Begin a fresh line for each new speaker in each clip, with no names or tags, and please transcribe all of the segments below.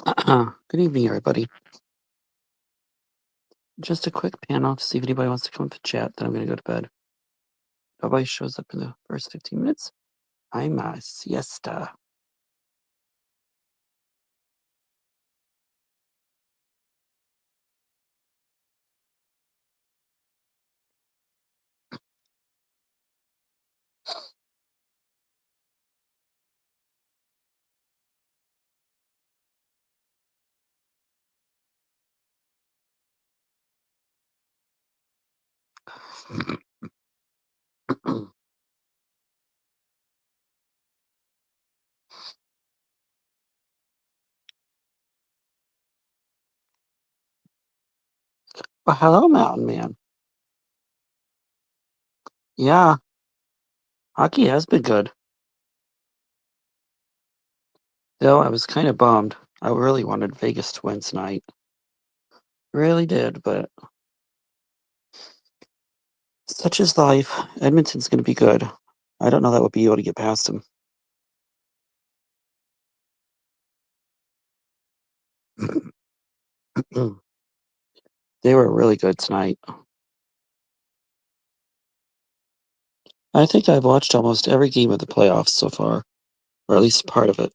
Good evening, everybody. Just a quick panel to see if anybody wants to come up to chat. Then I'm going to go to bed. Nobody shows up in the first 15 minutes. I'm a siesta. Well, hello, Mountain Man. Yeah, hockey has been good. Though I was kind of bummed. I really wanted Vegas to win tonight. Really did, but such is life. Edmonton's going to be good. I don't know that we'll be able to get past them. They were really good tonight. I think I've watched almost every game of the playoffs so far, or at least part of it.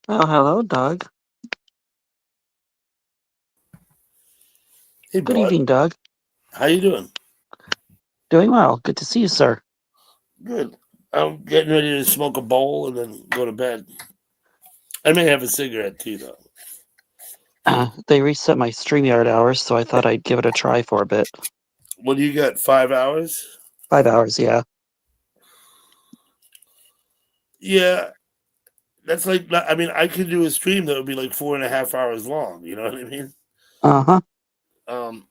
Oh, hello, Doug.
Hey,
Good
bud.
evening, Doug.
How you doing?
Doing well. Good to see you, sir.
Good. I'm getting ready to smoke a bowl and then go to bed. I may have a cigarette too, though.
They reset my StreamYard hours, so I thought I'd give it a try for a bit.
What do you got? 5 hours?
5 hours, yeah.
Yeah, that's like. I mean, I could do a stream that would be like 4.5 hours long. You know what I mean?
Uh-huh.
Um,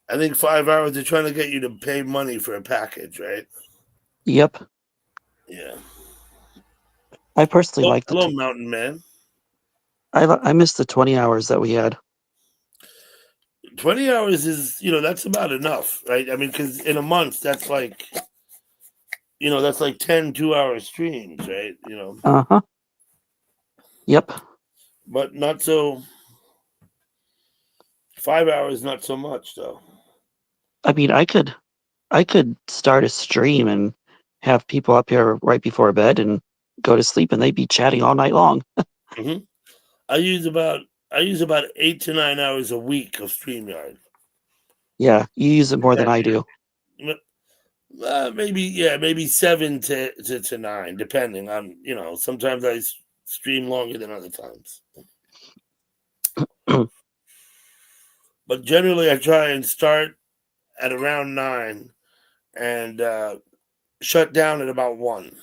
I think 5 hours. They're trying to get you to pay money for a package, right?
Yep.
Yeah.
I personally
Well,
like
hello, Mountain Man.
I miss the 20 hours that we had.
20 hours is, that's about enough, right? I mean, because in a month, that's like 10 2-hour streams, right?
Uh-huh. Yep.
But not so. 5 hours, not so much, though.
I mean, I could start a stream and have people up here right before bed and go to sleep, and they'd be chatting all night long.
hmm I use about 8 to 9 hours a week of StreamYard.
Yeah, you use it more than
That
I do.
maybe 7 to 9, depending on Sometimes I stream longer than other times, but generally I try and start at around 9 and shut down at about 1.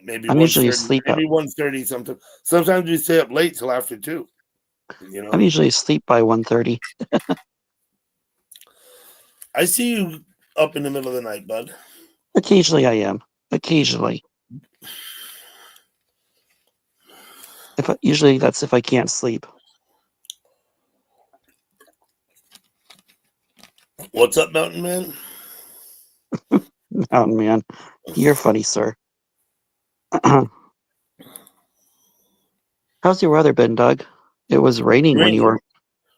Maybe
I'm
one
usually
thirty.
asleep.
Maybe 1:30. Sometimes we stay up late till after 2. You
I'm
know.
usually asleep by 1:30.
I see you up in the middle of the night, bud.
Occasionally I am. Occasionally. Usually that's if I can't sleep.
What's up, Mountain Man?
Oh man, you're funny, sir. How's your weather been, Doug? It was raining when you
Rain.
were.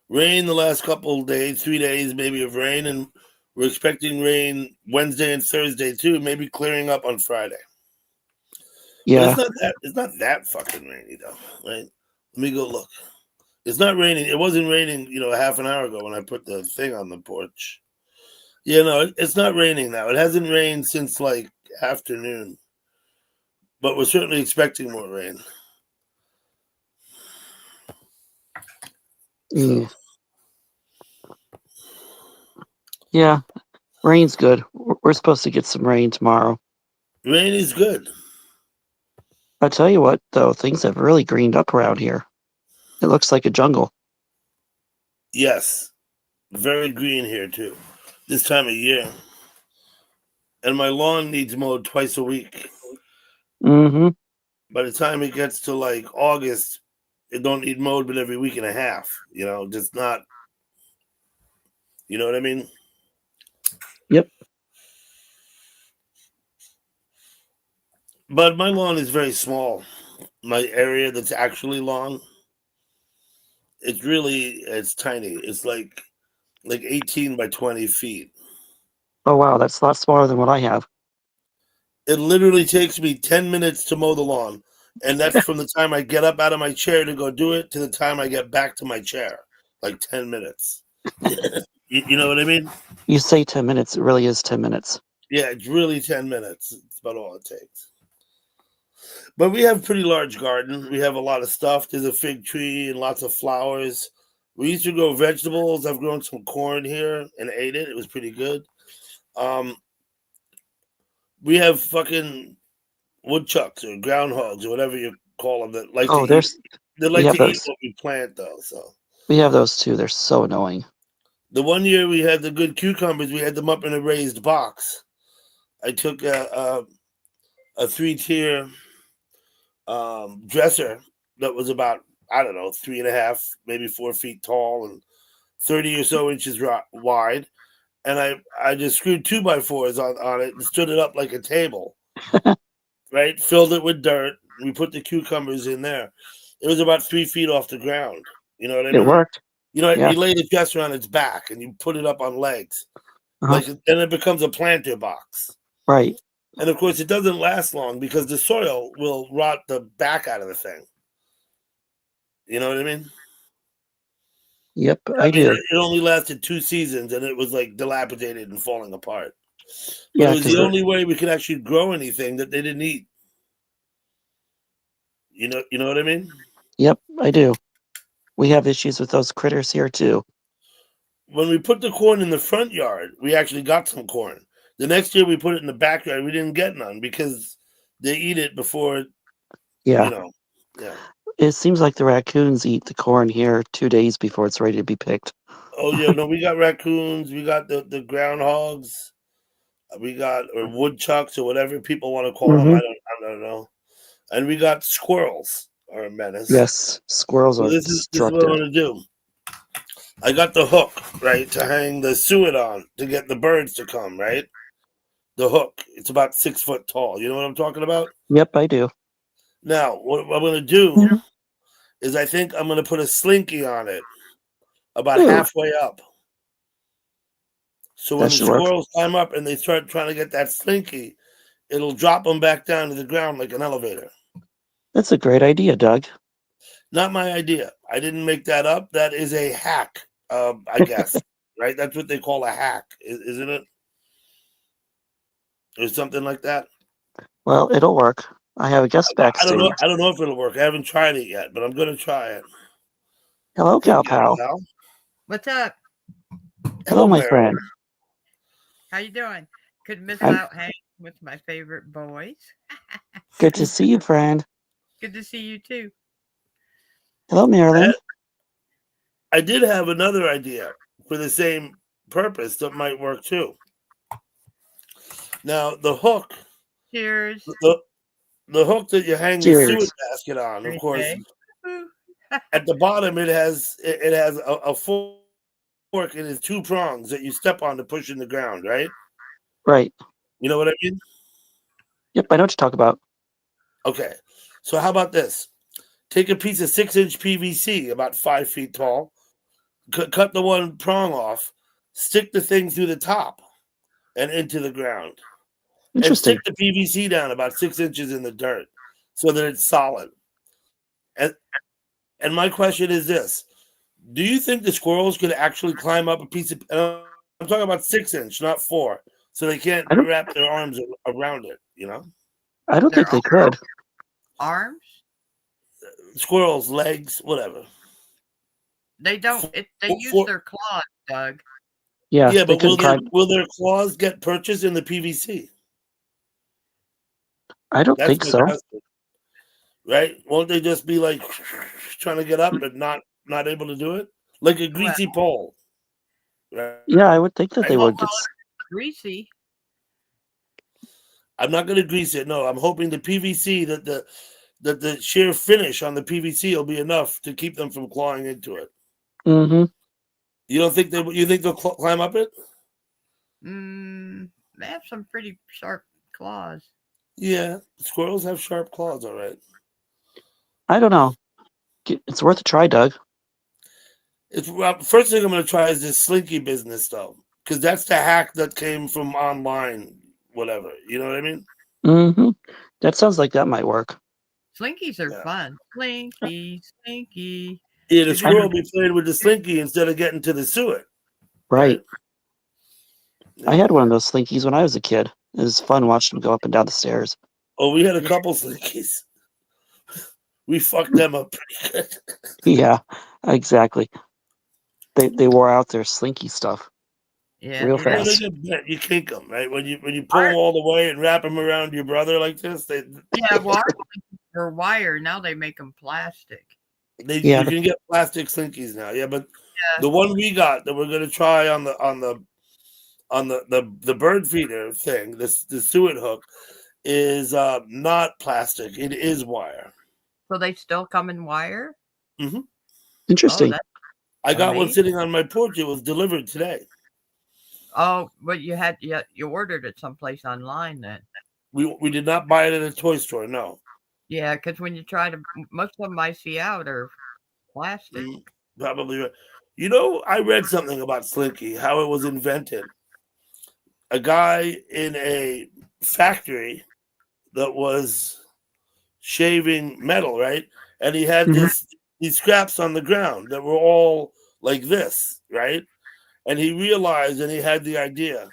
Rain the last couple of days, 3 days maybe of rain, and we're expecting rain Wednesday and Thursday too. Maybe clearing up on Friday. But
Yeah,
it's not that fucking rainy though, right? Let me go look. It's not raining. It wasn't raining, a half an hour ago when I put the thing on the porch. Yeah, no, it's not raining now. It hasn't rained since like afternoon, but we're certainly expecting more rain. So
Yeah, rain's good. We're supposed to get some rain tomorrow.
rain is good.
I tell you what, though, things have really greened up around here. It looks like a jungle.
Yes, very green here too. This time of year, and my lawn needs mowed twice a week.
Mm-hmm.
By the time it gets to like August, it don't need mowed but every week and a half. Just not. You know what I mean?
Yep.
But my lawn is very small. My area that's actually lawn, it's tiny. It's like 18 by 20 feet.
Oh, wow, that's a lot smaller than what I have.
It literally takes me 10 minutes to mow the lawn. And that's from the time I get up out of my chair to go do it to the time I get back to my chair. Like 10 minutes. You know what I mean?
You say 10 minutes, it really is 10 minutes.
Yeah, it's really 10 minutes. It's about all it takes. But we have a pretty large garden. We have a lot of stuff. There's a fig tree and lots of flowers. We used to grow vegetables. I've grown some corn here and ate it. It was pretty good. Um, we have fucking woodchucks or groundhogs or whatever you call them that like to
Oh,
eat. They
we
like
have
to eat
those.
what we plant, though. So
We have those too. They're so annoying.
the one year we had the good cucumbers, we had them up in a raised box. I took a 3-tier dresser that was about, I don't know, 3.5, maybe 4 feet tall and 30 or so inches wide. And I just screwed 2x4s on it and stood it up like a table, right? Filled it with dirt. We put the cucumbers in there. It was about 3 feet off the ground. You know what I
It
mean?
worked. Yeah.
You lay the dresser on its back and you put it up on legs.
Uh-huh.
Like then it becomes a planter box.
Right.
And of course, it doesn't last long because the soil will rot the back out of the thing. You know what I mean?
Yep,
I
I
mean,
do.
it only lasted 2 seasons and it was like dilapidated and falling apart. But it
Yeah,
was
because
the only way we could actually grow anything that they didn't eat. You know what I mean?
yep, I do. We have issues with those critters here too.
When we put the corn in the front yard, we actually got some corn. The next year we put it in the backyard, we didn't get none because they eat it before,
Yeah.
yeah.
It seems like the raccoons eat the corn here 2 days before it's ready to be picked.
Oh yeah, no, we got raccoons, we got the groundhogs, we got or woodchucks or whatever people want to call them.
Mhm.
I don't know. And we got squirrels are a menace.
Yes, squirrels
So
are
this is what I'm
destructive.
gonna do. I got the hook, right, to hang the suet on to get the birds to come, right? The hook. It's about 6 foot tall. You know what I'm talking about?
Yep, I do.
Now, what I'm gonna do is I think I'm gonna put a slinky on it about
Ooh,
halfway up. So when
that
the
should work.
squirrels climb up and they start trying to get that slinky, it'll drop them back down to the ground like an elevator.
That's a great idea, Doug.
Not my idea. I didn't make that up. That is a hack, I guess. Right? That's what they call a hack, isn't it? Or something like that.
Well, it'll work. I have a guest
I don't know.
backstage.
I don't know if it'll work. I haven't tried it yet, but I'm gonna try it.
Hello,
Hey,
Gal
Gal
Pal.
Pal.
What's up?
Hello,
Hello,
my
Marilyn.
friend.
How you doing? Couldn't miss
I'm
out hanging with my favorite boys.
good to see you, friend.
Good to see you too.
Hello, Marilyn.
I did have another idea for the same purpose that might work too. Now, the hook,
Cheers.
the hook that you hang the suet
Cheers.
basket on, of course,
Okay. Woo.
at the bottom it has a fork and it's 2 prongs that you step on to push in the ground, right?
Right.
You know what I mean?
Yep, I know what you talk about.
Okay. So how about this? Take a piece of 6-inch PVC about 5 feet tall, cut the one prong off, stick the thing through the top and into the ground, and
Interesting.
stick the PVC down about 6 inches in the dirt so that it's solid. And and my question is this: do you think the squirrels could actually climb up a piece of? And I'm talking about 6 inch, not 4, so they can't
I don't.
wrap their arms around it.
I don't
Their
think they could.
arms?
Squirrels, legs, whatever.
They don't. They use
for-
their claws, Doug.
Yeah,
Yeah,
they
but
couldn't climb.
will their claws get purchased in the PVC?
I don't
That's
think
my
so.
question. Right? Won't they just be like trying to get up but not able to do it? Like a greasy pole. Right?
Yeah, I would think that they
Right?
would get.
Greasy.
I'm not going to grease it. No, I'm hoping the PVC that the sheer finish on the PVC will be enough to keep them from clawing into it.
Mm-hmm.
You don't think you think they'll climb up it?
They have some pretty sharp claws.
Yeah, squirrels have sharp claws. All right.
I don't know. It's worth a try, Doug.
First thing I'm going to try is this slinky business though, because that's the hack that came from online, whatever. You know what I mean?
Mm-hmm. That sounds like that might work.
Slinkies are
Yeah.
fun. Slinky, slinky.
Yeah, the squirrel will be playing with the slinky instead of getting to the suet.
Right.
Yeah.
I had one of those slinkies when I was a kid. It was fun watching them go up and down the stairs.
Oh, we had a couple slinkies. We fucked them up pretty good.
Yeah, exactly. They wore out their slinky stuff
Yeah,
real
they
Well,
fast.
they get bent. You kink them, right? When you pull them all the way and wrap them around your brother like this,
Yeah, well, our slinkies were wire. Now they make them plastic.
Yeah,
you can get plastic slinkies now. Yeah, but
Yeah.
the one we got that we're gonna try on the bird feeder thing, the suet hook, is not plastic. It is wire.
So they still come in wire?
Mm-hmm.
interesting.
I got one
amazing.
sitting on my porch. It was delivered today.
Oh, but you ordered it someplace online then.
We did not buy it at a toy store. No.
Yeah, because when you try to, most of them I see out are plastic.
Probably right. You know, I read something about Slinky, how it was invented. A guy in a factory that was shaving metal, right? And he had these scraps on the ground that were all like this, right? And he realized, and he had the idea.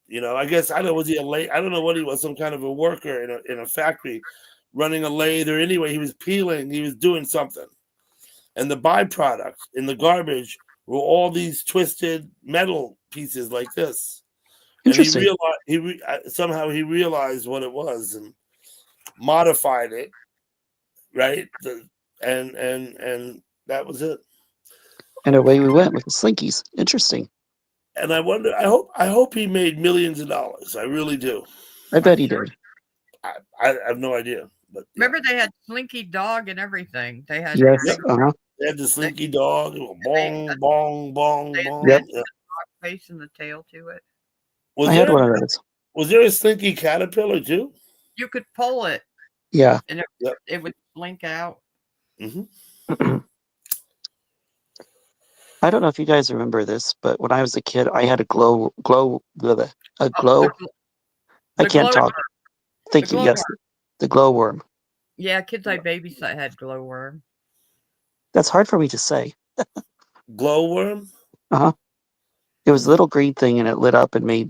You know, I guess I don't know. Was he I don't know what he was. Some kind of a worker in a factory, running a lathe, or anyway, he was peeling. He was doing something, and the byproduct in the garbage were all these twisted metal pieces like this.
Interesting.
And he somehow he realized what it was and modified it, right? And that was it.
And away we went with the slinkies. Interesting.
And I wonder. I hope he made millions of dollars. I really do.
I bet he
sure.
did.
I have no idea. But yeah.
Remember they had Slinky Dog and everything. They had
Yes.
big
They had the slinky dog. Bong,
they-
bong, bong,
they-
bong.
Yep.
Yeah.
face and the tail to it.
Was
I had
there
one of those.
was there a slinky caterpillar too?
You could pull it
Yeah.
and it would blink out.
Mm-hmm.
I don't know if you guys remember this, but when I was a kid, I had a glow.
Oh,
I can't talk. Thank you.
glow
Yes, the glowworm.
Yeah, kids I babysat had glowworm.
That's hard for me to say.
Glowworm.
It was a little green thing, and it lit up and it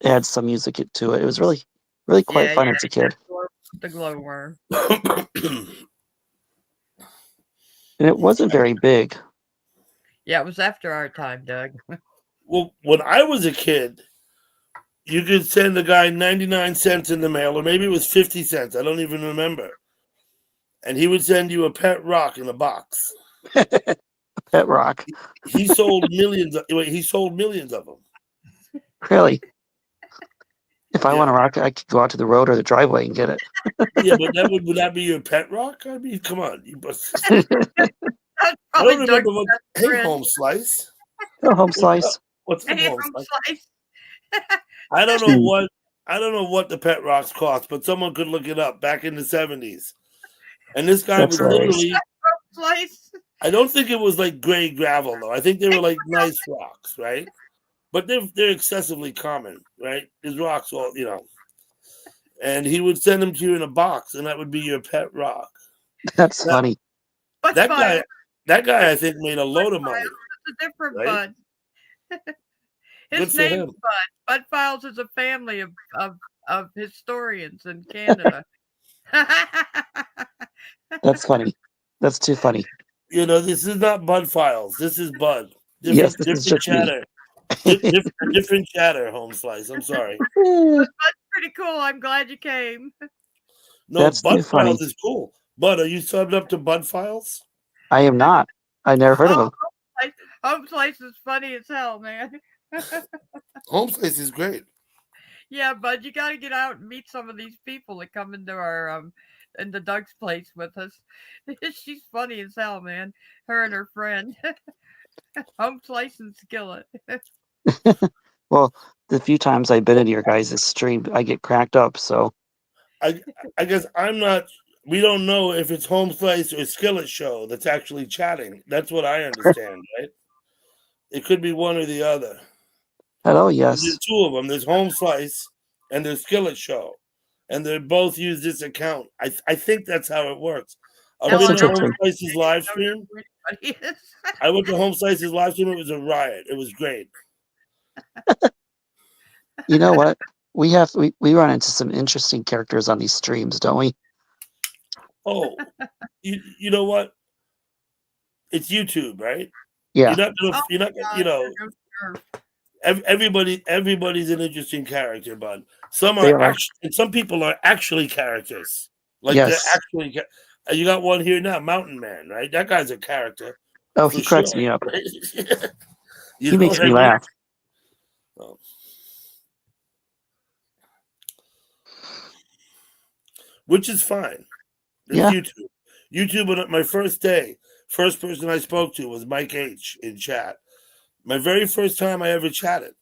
had some music to it. It was really, really quite fun as a kid.
The glowworm.
And it wasn't very big.
Yeah, it was after our time, Doug.
Well, when I was a kid, you could send a guy 99 cents in the mail, or maybe it was 50 cents. I don't even remember. And he would send you a pet rock in a box.
Pet rock.
He sold millions. He sold millions of them.
Really? If I
Yeah.
want a rock, I could go out to the road or the driveway and get it.
Yeah, but would that be your pet rock? I mean, come on.
That's
I
probably
don't
Doug's
remember what.
best
Hey,
friend.
home slice.
A home slice.
What's the
Hey,
home
home
slice?
slice.
I don't know what. I don't know what the pet rocks cost, but someone could look it up back in the 70s. And this guy
That's
was
hilarious.
literally.
Slice.
I don't think it was like gray gravel though. I think they were like nice rocks, right? But they're excessively common, right? There's rocks all and he would send them to you in a box, and that would be your pet rock.
That's funny.
But
That guy, I think, made a load of money.
It's a different
Right?
Bud.
Good
His
for
name
him.
is Bud. Bud Files is a family of historians in Canada.
That's funny. That's too funny.
This is not Bud Files. This is Bud.
Yes,
Different,
this is
different
just me.
chatter. Different chatter. Home Slice. I'm sorry.
That's pretty cool. I'm glad you came.
No,
That's
Bud
too funny.
Files is cool. Bud, are you subbed up to Bud Files?
I am not. I never heard of
Oh,
him.
Home Slice is funny as hell, man.
Home Slice is great.
Yeah, bud, you got to get out and meet some of these people that come into our into Doug's place with us. She's funny as hell, man. Her and her friend, Home Slice and Skillet.
Well, the few times I've been in your guys' stream, I get cracked up. So
I guess I'm not. We don't know if it's Home Slice or Skillet Show that's actually chatting. That's what I understand, right? It could be one or the other.
hello,
There's
yes.
two of them. There's Home Slice and there's Skillet Show, and they both use this account. I think that's how it works. I've
That's
been to
Eleanor,
Home
interesting.
Slice's
I
live
didn't know
stream.
who anybody is.
I went to Home Slice's live stream. It was a riot. It was great.
You know what? We run into some interesting characters on these streams, don't we?
Oh, you know what? It's YouTube, right?
Yeah.
Oh
You're not
God,
you know
there goes Nerf.
everybody's an interesting character, bud. Some
They
are
are.
actually, and some people are actually characters. Like they're
Yes.
actually. You got one here now, Mountain Man, right? That guy's a character
Oh,
for
he cracks
sure.
me up.
You
He
know
makes
what I
me
mean?
laugh.
Oh. Which is fine. It's
Yeah.
YouTube. YouTube. On my first day, first person I spoke to was Mike H in chat. My very first time I ever chatted.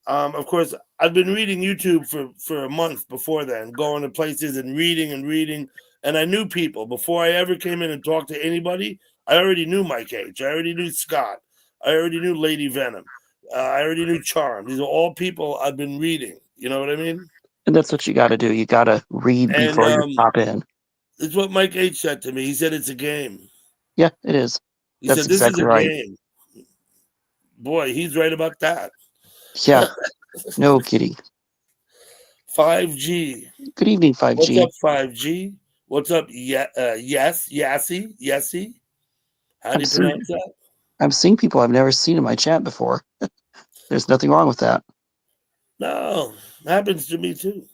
Of course, I've been reading YouTube for a month before then, going to places and reading, and I knew people before I ever came in and talked to anybody. I already knew Mike H. I already knew Scott. I already knew Lady Venom. I already knew Charm. These are all people I've been reading. You know what I mean?
And that's what you got to do. You got to read
And
before you pop in.
it's what Mike H said to me. He said it's a game.
Yeah, it is.
He
That's
said this is
exactly
a
right.
game. Boy, he's right about that.
Yeah. No kidding.
5G.
Good evening,
What's
5G.
up, 5G? What's up, Yassi? How do you pronounce that?
I'm seeing people I've never seen in my chat before. There's nothing wrong with that.
No, happens to me too.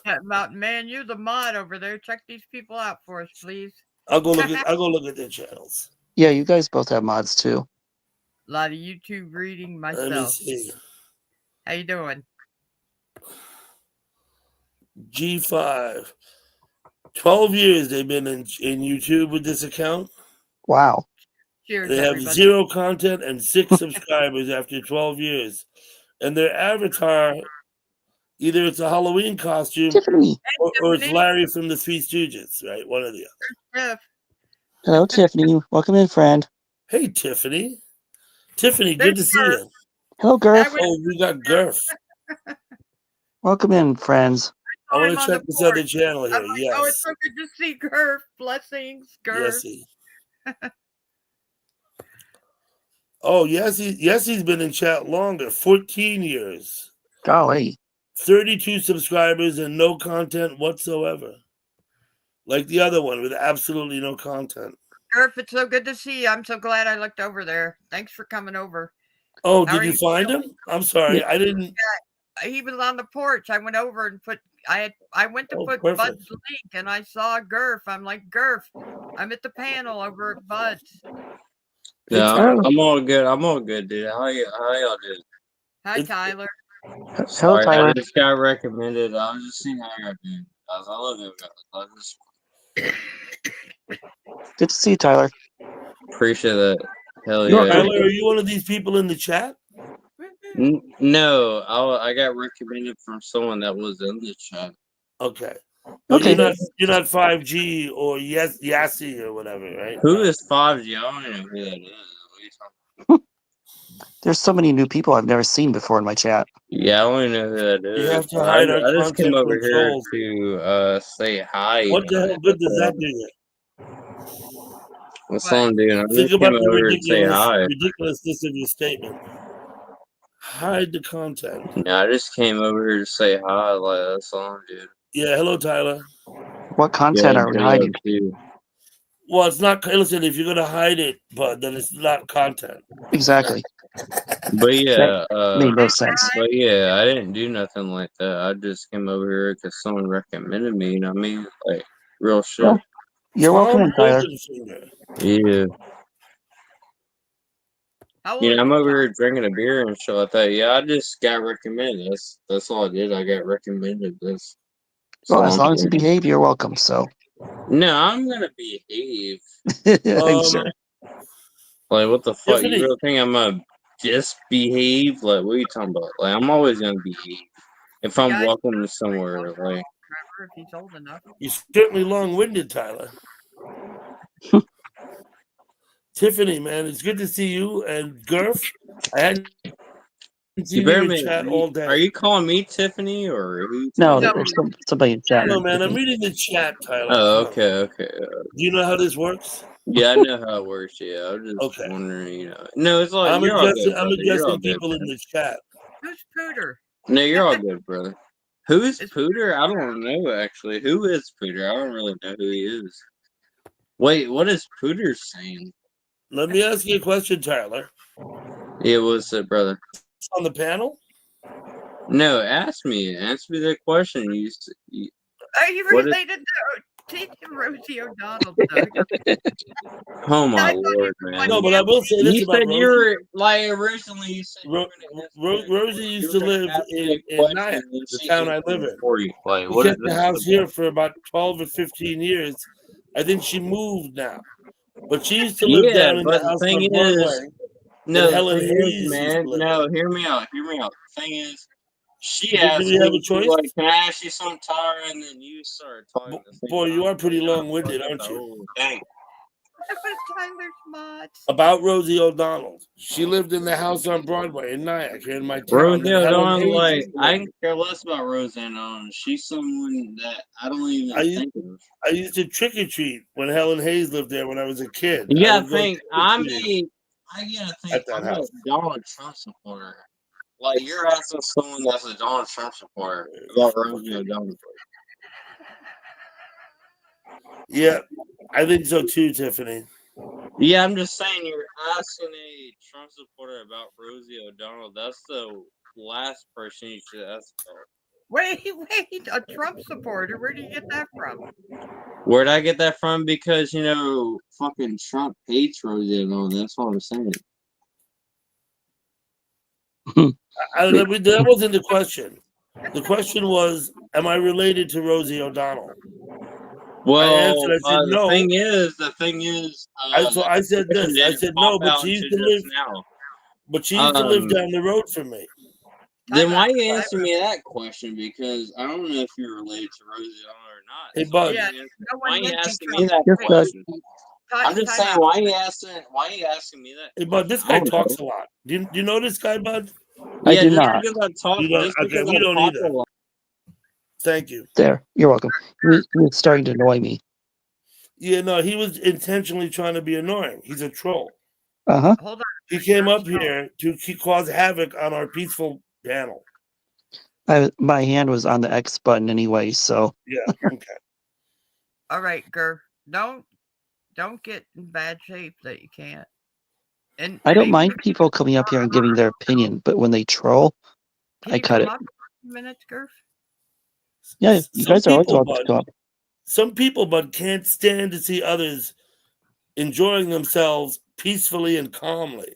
Yeah, Mountain Man, you're the mod over there. Check these people out for us, please.
I'll go look at their channels.
Yeah, you guys both have mods too.
A lot of YouTube reading
Let me
myself.
see.
How you doing?
G5. 12 years they've been in YouTube with this account.
Wow.
Cheers,
They have
everybody.
0 content and 6 subscribers after 12 years. And their avatar, either it's a Halloween costume
Tiffany.
or it's Larry from the Three Stooges, right? One or the other.
Tiff.
Hello, Tiffany. Welcome in, friend.
Hey, Tiffany. Tiffany,
There's
good to see
Gurf.
you.
Hello, Gurf.
Oh, we got Gurf.
Welcome in, friends.
I want
I'm
to
on
check
the
this
porch.
other channel here.
I'm like, oh, it's
Yes.
so good to see Gurf. Blessings, Gurf.
Yesy. Oh, Yessy's been in chat longer, 14 years.
Golly.
32 subscribers and no content whatsoever. Like the other one with absolutely no content.
Gurf, it's so good to see you. I'm so glad I looked over there. Thanks for coming over.
Oh,
How
did
are
you
you
find
feeling?
him? I'm sorry,
Yeah.
I didn't.
He was on the porch. I went over and I went to
Oh,
put
perfect.
Bud's link and I saw Gurf. I'm like, Gurf, I'm at the panel over at Bud's.
Hey,
Yeah,
Tyler.
I'm all good, dude. How y'all doing?
Hi, Tyler.
Hello,
Sorry,
Tyler.
I just got recommended. I was just seeing how y'all doing. I love you guys. I just
Good to see you, Tyler.
appreciate that. Hell
You're
yeah.
welcome.
Tyler, are you one of these people in the chat?
No, I got recommended from someone that was in the chat.
Okay. But
Okay.
you're not 5G or Yassi or whatever, right?
Who is 5G? I don't even know who that is. What are you talking about?
There's so many new people I've never seen before in my chat.
Yeah, I don't even know who that is.
You have to hide our
I just came
content
over
from
here
trolls.
to say hi.
What the hell good does that do you?
That's all I'm doing. I
Think
just
about
came
the
over here to say hi.
ridiculousness of your statement. Hide the content.
No, I just came over here to say hi. Like, that's all I'm doing.
Yeah, hello, Tyler.
What content are we hiding?
Well, it's not. Listen, if you're gonna hide it, but then it's not content.
Exactly.
But yeah,
Made no sense.
but yeah, I didn't do nothing like that. I just came over here because someone recommended me. You know what I mean? Like real shit.
Well, you're welcome in, Tyler.
Yeah.
How
You
old
know, I'm
are you,
over
Tyler?
here drinking a beer and shit like that. Yeah, I just got recommended. That's all I did. I got recommended this.
Well, as long as you behave, you're welcome. So,
No, I'm gonna behave.
I'm sure.
Like, what the fuck? You
Tiffany,
really think I'm gonna disbehave? Like, what are you talking about? Like, I'm always gonna behave if I'm
Yeah,
welcome to somewhere. Like,
Trevor, if he's old enough.
you're certainly long-winded, Tyler. Tiffany, man, it's good to see you. And Gurf, I hadn't
you
seen
better
you in
make.
chat all
Are
day.
you calling me Tiffany or who?
No,
No.
there's somebody in chat.
No, man, I'm reading the chat, Tyler.
Oh,
Come on.
okay.
Do you know how this works?
Yeah, I know how it works. Yeah, I was just
Okay.
wondering. You know, no, it's like
I'm
you're all good,
addressing
brother. You're all
people
good,
in
brother.
the chat.
Who's Pooter?
No, you're all good, brother. Who is
It's-
Pooter? I don't know actually. Who is Pooter? I don't really know who he is. Wait, what is Pooter saying?
Let me ask you a question, Tyler.
Yeah, what's up, brother?
On the panel?
No, ask me. Answer me that question. You
Are you
what is?
related to Rosie O'Donnell, Doug?
Oh my
I thought
lord,
he was
man!
No, but I will say this
You
about
said you
Rosie.
were like originally. You said you were gonna answer me that
Rosie
question.
used
You
to
were gonna
live
ask me
in
that
Nyack,
question, and
the
she
town I
answered
live
it
in.
for you. Like,
We
what is
kept the
this
house
about?
here for about 12 or 15 years. I think she moved now. But she used to live
Yeah,
down in
but
the
the
house
thing
on
is,
Broadway that
no, the
Helen
thing is,
Hayes used
man,
to live
no, hear me out. Hear me out. The thing is, she
in. Do
asked
we have
me,
a
she's
choice?
like, "Can I ask you something, Tyler?" And then you started talking at the same
Boy,
time.
you are pretty
Like, I
long-winded,
fucked up
aren't
the
you?
whole thing.
That was Tyler's mods.
About Rosie O'Donnell. She lived in the house on Broadway in Nyack, here in my town.
Rosie
That Helen
O'Donnell,
Hayes
like,
used to
I
live
can care less about Rosie O'Donnell. She's someone that I don't even
in.
think of.
I used to trick or treat when Helen Hayes lived there when I was a kid.
You
I
gotta
would go
think,
trick-or-treating
I gotta think,
at that
I'm a
house.
Donald Trump supporter. Like, you're asking someone that's a Donald Trump supporter about Rosie O'Donnell.
Yeah, I think so too, Tiffany.
Yeah, I'm just saying you're asking a Trump supporter about Rosie O'Donnell. That's the last person you should ask about.
Wait, a Trump supporter? Where do you get that from?
Where'd I get that from? Because, you know, fucking Trump hates Rosie O'Donnell. That's what I'm saying.
That wasn't the question. The question was, am I related to Rosie O'Donnell? I answered.
Well,
I said no.
the thing is,
So I said this. I
didn't
said
pop
no, but
out
she used
until
to live.
just now.
But she used to live down
Um,
the road from me.
then why
Time
you
out.
answer me that question? Because I don't know if you're related to Rosie O'Donnell or not.
Hey,
So
bud.
Yeah, no
why
one
you
would be
asking me
Trump.
that
Yes, bud.
question? I'm just
Time
saying,
out.
why you asking me that?
Hey, bud. This
I
guy
don't
talks
know.
a lot. Do you know this guy, bud?
I
Yeah,
do
just
not.
because I talk,
You don't.
just
Okay,
because
we
I
don't
talk a
either.
lot.
Thank you.
There, you're welcome. He was starting to annoy me.
Yeah, no, he was intentionally trying to be annoying. He's a troll.
Uh-huh.
Hold on.
He came up here to cause havoc on our peaceful panel.
My hand was on the X button anyway, so
Yeah. Okay.
All right, Gur. Don't get in bad shape that you can't. And
I don't
maybe
mind people coming up here and giving their opinion, but when they troll,
can
I
you
cut
come
it.
up for a few minutes, Gur?
Yeah, you
Some
guys are always
people,
welcome to
bud.
come up.
Some people, bud, can't stand to see others enjoying themselves peacefully and calmly.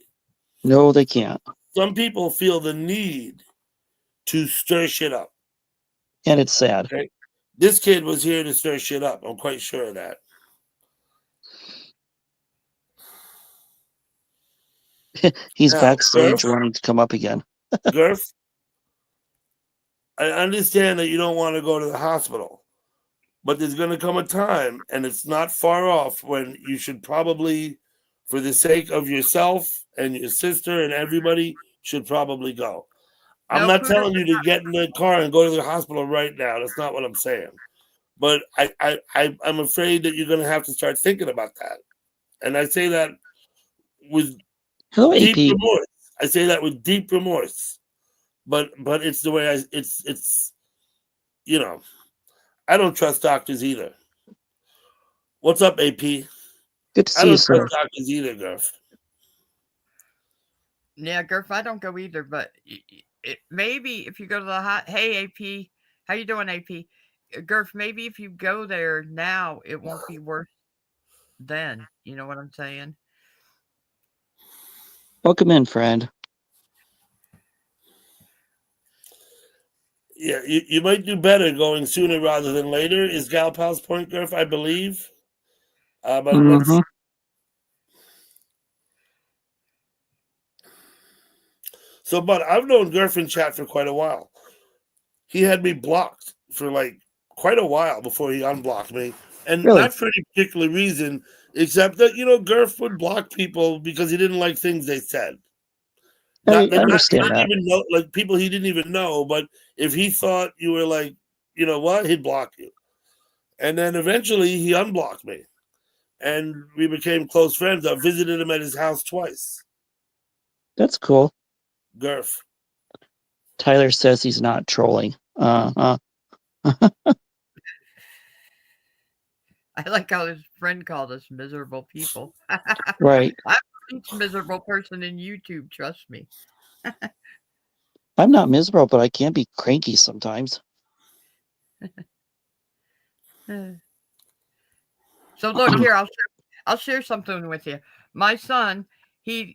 No, they can't.
Some people feel the need to stir shit up.
And it's sad.
Okay? This kid was here to stir shit up. I'm quite sure of that.
He's
Now,
backstage wanting to come up again.
Gurf, I understand that you don't want to go to the hospital, but there's going to come a time, and it's not far off, when you should probably, for the sake of yourself and your sister and everybody, should probably go. I'm not telling you to get in the car and go to the hospital right now. That's not what I'm saying. But I'm afraid that you're going to have to start thinking about that. And I say that with
Hello,
deep
AP.
remorse. I say that with deep remorse. But it's the way it's I don't trust doctors either. What's up, AP?
Good to
I
see you,
don't
sir.
trust doctors either, Gurf.
Yeah, Gurf, I don't go either, but maybe if you go to the hey AP, how you doing, AP? Gurf, maybe if you go there now, it won't be worse then. You know what I'm saying?
Welcome in, friend.
Yeah, you might do better going sooner rather than later, is Gal Pal's point, Gurf, I believe. But let's.
Mhm.
So, but I've known Gurf in chat for quite a while. He had me blocked for like quite a while before he unblocked me. And
Really?
not for any particular reason, except that, Gurf would block people because he didn't like things they said.
I
He
understand
didn't
that.
even know, like people he didn't even know, but if he thought you were like, you know what, he'd block you. And then eventually he unblocked me. And we became close friends. I visited him at his house twice.
That's cool.
Gurf.
Tyler says he's not trolling.
I like how his friend called us miserable people.
Right.
I'm the least miserable person in YouTube, trust me.
I'm not miserable, but I can be cranky sometimes.
So look here, I'll share something with you. My son, he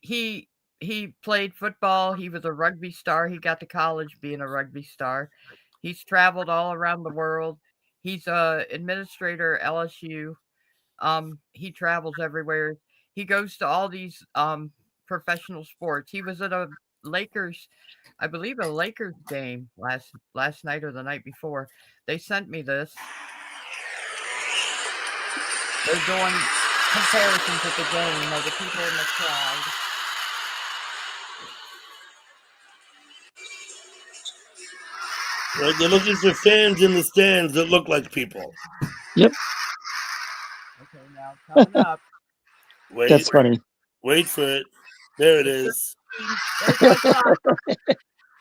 played football. He was a rugby star. He got to college being a rugby star. He's traveled all around the world. He's a administrator at LSU. He travels everywhere. He goes to all these professional sports. He was at a Lakers, I believe a Lakers game last night or the night before. They sent me this. They're doing comparisons at the game of the people in the crowd.
Right? They're looking for fans in the stands that look like people.
Yep.
Okay, now coming up.
Wait.
That's funny.
Wait for it. There it is.
There's my son.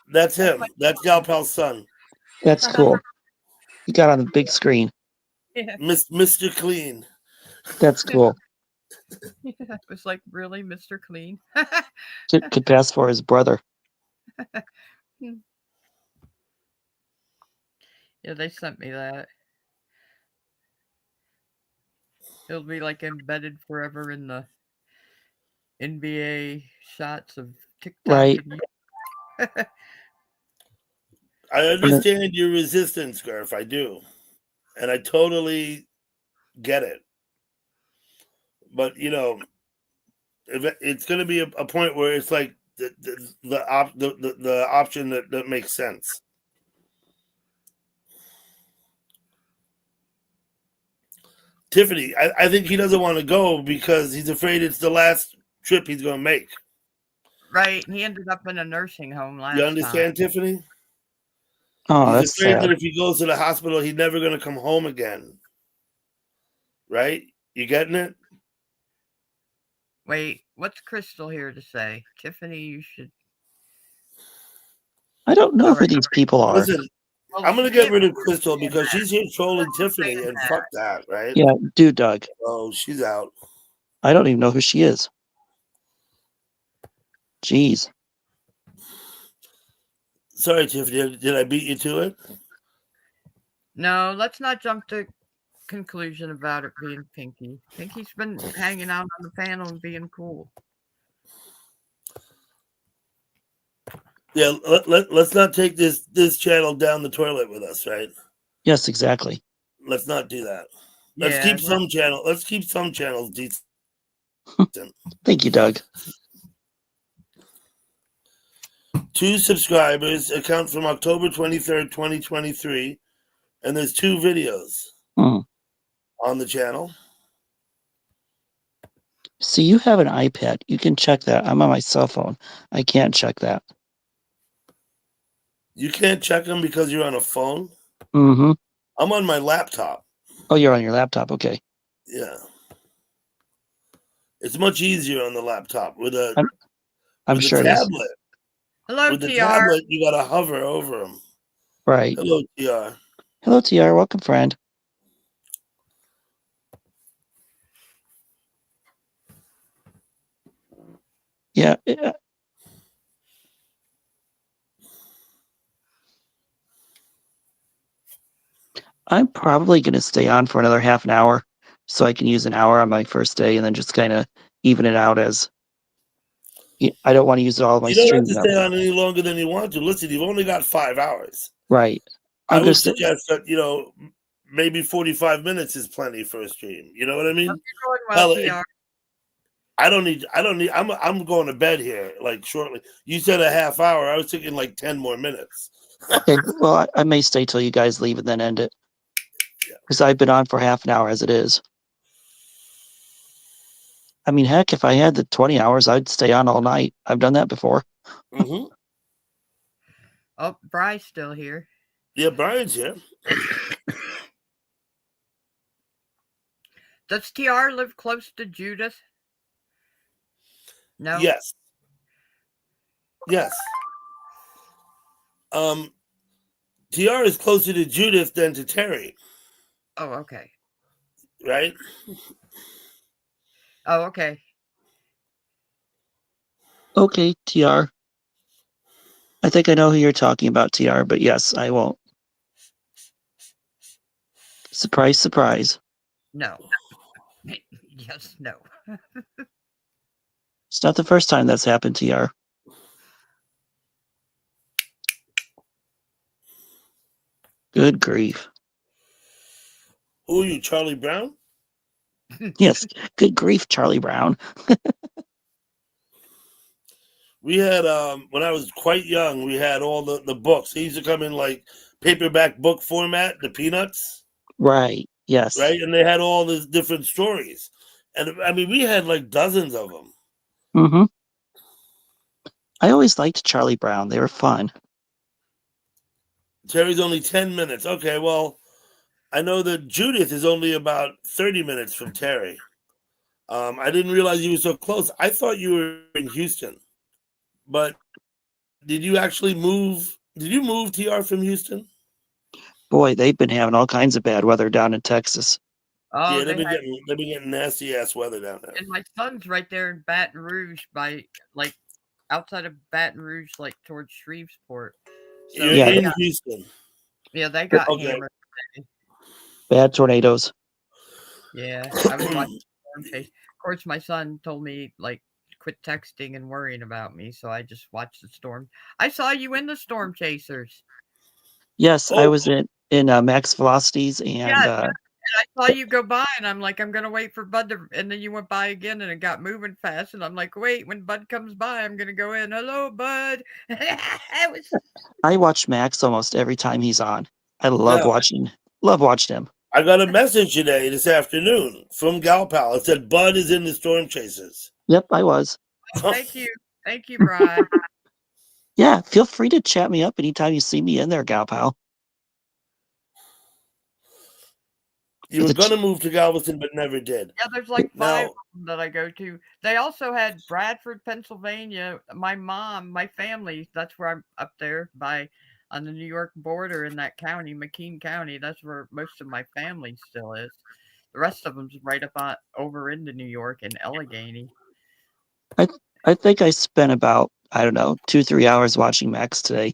That's him. That's Gal Pal's son.
That's cool. He got on the big screen.
Yeah.
Mr. Clean.
That's cool.
It was like, really, Mr. Clean?
Could pass for his brother.
Yeah, they sent me that. It'll be like embedded forever in the NBA shots of TikTok.
Right.
I understand your resistance, Gurf. I do. And I totally get it. But, it's going to be a point where it's like the option that makes sense. Tiffany, I think he doesn't want to go because he's afraid it's the last trip he's going to make.
Right, and he ended up in a nursing home last time.
You understand, Tiffany?
Oh,
he's
that's
afraid
sad.
that if he goes to the hospital, he's never going to come home again. Right? You getting it?
Wait, what's Crystal here to say? Tiffany, you should.
I don't know who these people are.
Listen, I'm going to get rid of Crystal because she's here trolling Tiffany, and fuck that, right?
Yeah, do Doug.
Oh, she's out.
I don't even know who she is. Jeez.
Sorry, Tiffany. Did I beat you to it?
No, let's not jump to conclusion about it being Pinky. Pinky's been hanging out on the panel and being cool.
Yeah, let's not take this channel down the toilet with us, right?
Yes, exactly.
Let's not do that. Let's keep some channels decent.
Thank you, Doug.
2 subscribers, account from October 23rd, 2023, and there's 2 videos on the channel.
See, you have an iPad. You can check that. I'm on my cell phone. I can't check that.
You can't check them because you're on a phone?
Mm-hmm.
I'm on my laptop.
Oh, you're on your laptop. Okay.
Yeah. It's much easier on the laptop with a
I'm
with
sure
the
it is.
tablet.
Hello,
With the
TR.
tablet, you got to hover over them.
Right.
Hello, TR.
Hello, TR. Welcome, friend. Yeah, I'm probably going to stay on for another half an hour so I can use an hour on my first day and then just kind of even it out as I don't want to use all of my
You don't have to
streaming
stay
hours.
on any longer than you want to. Listen, you've only got 5 hours.
Right.
I
I'm going
would
to stay.
suggest that maybe 45 minutes is plenty for a stream. You know what I mean?
Hope you're going well,
Hell,
TR.
I don't need. I'm going to bed here like shortly. You said a half hour. I was thinking like 10 more minutes.
Okay. Well, I may stay till you guys leave and then end it
Yeah.
because I've been on for half an hour as it is. I mean, heck, if I had the 20 hours, I'd stay on all night. I've done that before.
Mm-hmm.
Oh, Bry's still here.
Yeah, Brian's here.
Does TR live close to Judith? No.
Yes. Yes. TR is closer to Judith than to Terry,
Oh, okay.
right?
Oh, okay.
Okay, TR. I think I know who you're talking about, TR, but yes, I won't. Surprise, surprise.
No. Yes, no.
It's not the first time that's happened, TR. Good grief.
Who are you, Charlie Brown?
Yes, good grief, Charlie Brown.
We had when I was quite young, we had all the books. They used to come in like paperback book format, the Peanuts,
Right, yes.
right? And they had all these different stories. And I mean, we had like dozens of them.
Mm-hmm. I always liked Charlie Brown. They were fun.
Terry's only 10 minutes. Okay, well, I know that Judith is only about 30 minutes from Terry. I didn't realize you were so close. I thought you were in Houston. But did you actually move? Did you move TR from Houston?
Boy, they've been having all kinds of bad weather down in Texas.
Oh,
Yeah,
they had,
they've been getting nasty ass weather down there.
and my son's right there in Baton Rouge by like outside of Baton Rouge, like towards Shreveport. So
You're
Yeah,
they
in
got
Houston.
they got
Okay.
hammered.
bad tornadoes.
Yeah, I was watching storm chase. Of course, my son told me like quit texting and worrying about me, so I just watched the storm. I saw you in the storm chasers.
Yes, I
Oh,
was in Max Velocities and
Yeah, I saw you go by, and I'm like, I'm gonna wait for Bud to, and then you went by again, and it got moving fast, and I'm like, wait, when Bud comes by, I'm gonna go in. Hello, Bud. I was,
I watch Max almost every time he's on. I
now
love watching him.
I got a message today, this afternoon, from Gal Pal. It said Bud is in the Storm Chasers.
Yep, I was.
thank you, Bry.
Yeah, feel free to chat me up anytime you see me in there, gal pal.
You were
The
gonna move to Galveston, but never did.
Yeah, there's like 5
Now,
of them that I go to. They also had Bradford, Pennsylvania. My mom, my family, that's where I'm up there by on the New York border in that county, McKean County. That's where most of my family still is. The rest of them's right up on over into New York in Allegheny.
I I think I spent about, I don't know, 2-3 hours watching Max today.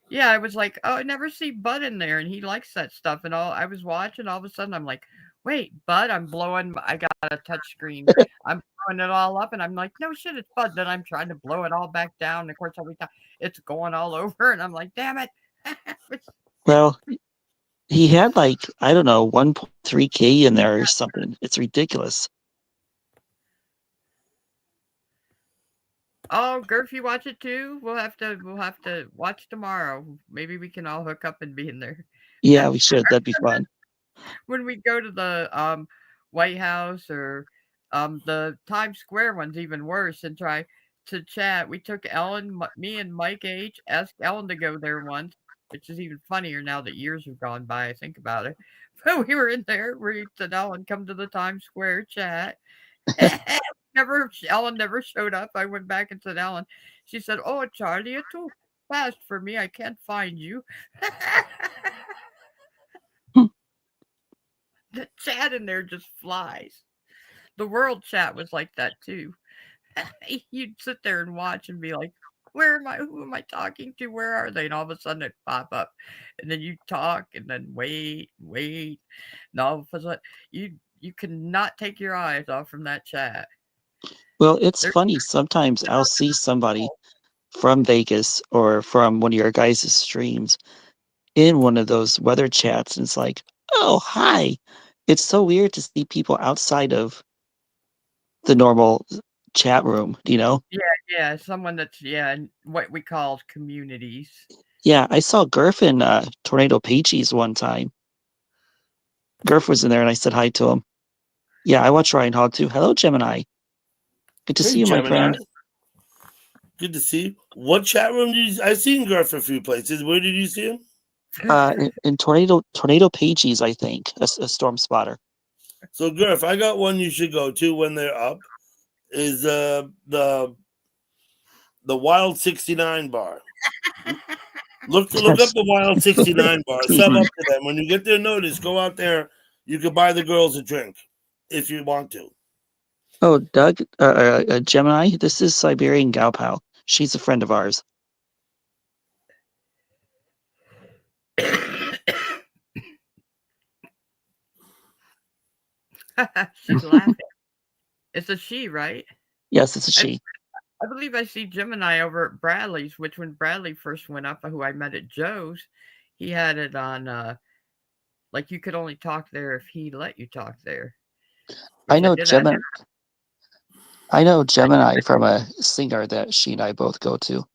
Yeah, I was like, oh, I never see Bud in there, and he likes that stuff. And all I was watching, all of a sudden, I'm like, wait, Bud, I'm blowing. I got a touch screen. I'm blowing it all up, and I'm like, no shit, it's Bud. Then I'm trying to blow it all back down. And of course, every time it's going all over, and I'm like, damn it.
Well, he had like, I don't know, 1.3K in there or something. It's ridiculous.
Oh, Gurf, you watch it too? We'll have to watch tomorrow. Maybe we can all hook up and be in there.
Yeah, we should. That'd be fun.
When we go to the White House or the Times Square one's even worse and try to chat. We took Ellen, me and Mike H. asked Ellen to go there once, which is even funnier now that years have gone by. I think about it. But we were in there. We said, Ellen, come to the Times Square chat. Never, Ellen never showed up. I went back and said, Ellen. She said, "Oh, Charlie, you're too fast for me. I can't find you." The chat in there just flies. The world chat was like that too. you'd sit there and watch and be like, "Where am I? Who am I talking to? Where are they?" And all of a sudden it pop up, and then you talk, and then wait, and all of a sudden you cannot take your eyes off from that chat.
Well, it's
There's
funny. Sometimes I'll see somebody
people.
from Vegas or from one of your guys' streams in one of those weather chats, and it's like, oh, hi. It's so weird to see people outside of the normal chat room, you know?
Yeah, someone that's in what we call communities.
Yeah, I saw Gurf in Tornado Peaches one time. Gurf was in there and I said hi to him. Yeah, I watch Ryan Hall too. Hello, Gemini. Good to
Hey,
see you, my
Gemini.
friend.
Good to see you. What chat room did you? I've seen Garth a few places. Where did you see him?
In Tornado Pages, I think, a storm spotter.
So, Garth, I got one you should go to when they're up. Is the Wild 69 bar. Look up the Wild 69 bar. Sub up to them. When you get their notice, go out there. You can buy the girls a drink if you want to.
Oh, Doug, Gemini, this is Siberian Gal Pal. She's a friend of ours.
She's laughing. It's a she, right?
Yes, it's a
I,
she.
I believe I see Gemini over at Bradley's, which when Bradley first went up, who I met at Joe's, he had it on like you could only talk there if he let you talk there.
I
Which I
know
did.
Gemini. I know Gemini from a singer that she and I both go to. In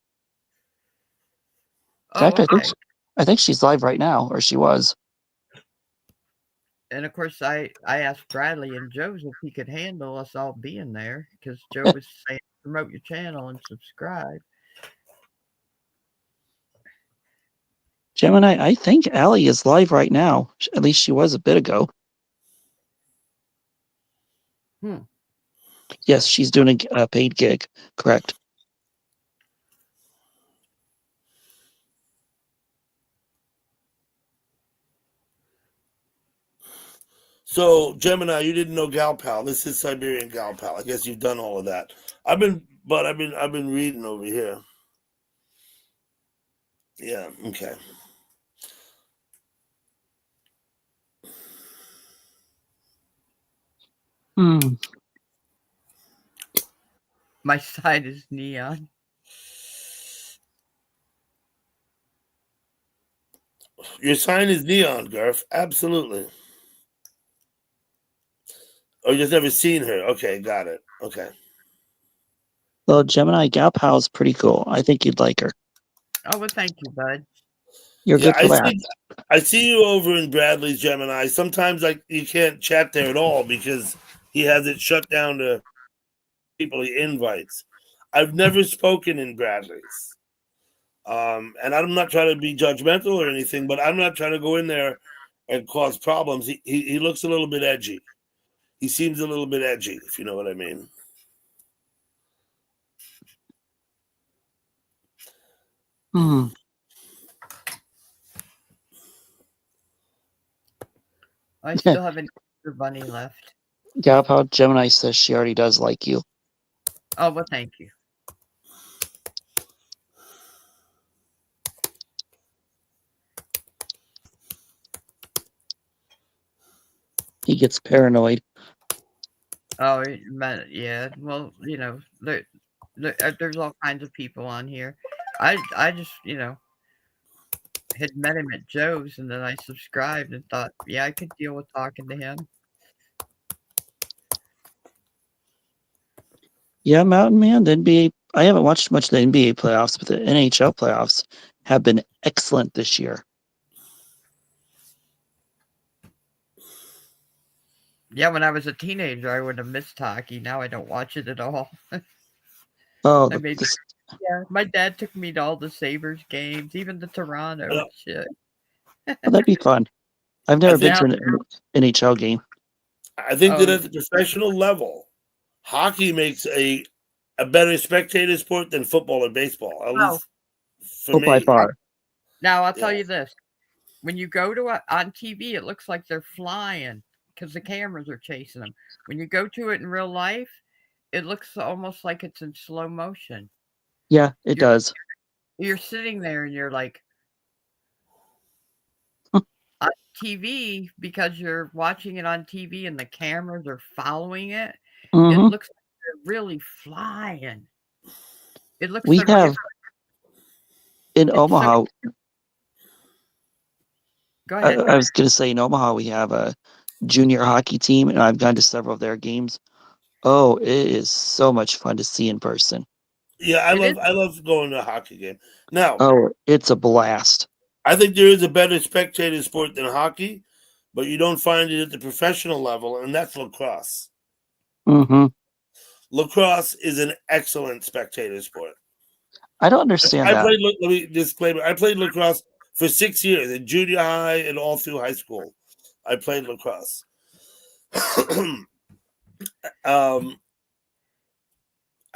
Oh,
fact,
okay.
I think she's live right now, or she was.
And of course, I asked Bradley and Joe's if he could handle us all being there because Joe was saying promote your channel and subscribe.
Gemini, I think Allie is live right now. At least she was a bit ago.
Hmm.
Yes, she's doing a paid gig. Correct.
So, Gemini, you didn't know Gal Pal. This is Siberian Gal Pal. I guess you've done all of that. I've been reading over here. Yeah. Okay.
Hmm.
My side is neon.
Your sign is neon, Garth. Absolutely. Oh, you've never seen her. Okay, got it. Okay.
Well, Gemini Gal Pal is pretty cool. I think you'd like her.
Oh well, thank you, bud.
You're
Yeah,
good for that.
I see you over in Bradley's Gemini. Sometimes like you can't chat there at all because he has it shut down to people he invites. I've never spoken in Bradley's. And I'm not trying to be judgmental or anything, but I'm not trying to go in there and cause problems. He looks a little bit edgy. He seems a little bit edgy, if you know what I mean.
Hmm.
I still have an Easter bunny left.
Gal Pal Gemini says she already does like you.
Oh well, thank you.
He gets paranoid.
Oh yeah. Well, there's all kinds of people on here. I just had met him at Joe's and then I subscribed and thought, yeah, I could deal with talking to him.
Yeah, Mountain Man, the NBA. I haven't watched much of the NBA playoffs, but the NHL playoffs have been excellent this year.
Yeah, when I was a teenager, I would have missed hockey. Now I don't watch it at all.
Oh,
I made my dad took me to all the Sabres games, even the Toronto and shit.
that'd be fun. I've
I
never been
think
to an NHL game.
I think that
Oh,
at the professional level, hockey makes a better spectator sport than football or baseball. At
oh.
least for
Oh, by
me.
far.
Now I'll tell
Yeah.
you this: when you go to on TV, it looks like they're flying because the cameras are chasing them. When you go to it in real life, it looks almost like it's in slow motion.
Yeah, it
You're
does.
you're sitting there and you're like on TV because you're watching it on TV and the cameras are following it. It
Hmm.
looks like they're really flying. It looks
We
so
have
different.
in
It's so
Omaha.
Go
I,
ahead.
I was going to say in Omaha we have a junior hockey team, and I've gone to several of their games. Oh, it is so much fun to see in person.
Yeah,
It is.
I love going to a hockey game. Now,
Oh, it's a blast.
I think there is a better spectator sport than hockey, but you don't find it at the professional level, and that's lacrosse.
Hmm.
Lacrosse is an excellent spectator sport.
I don't understand
I
that.
played. Let me disclaimer. I played lacrosse for 6 years in junior high and all through high school. I played lacrosse. um,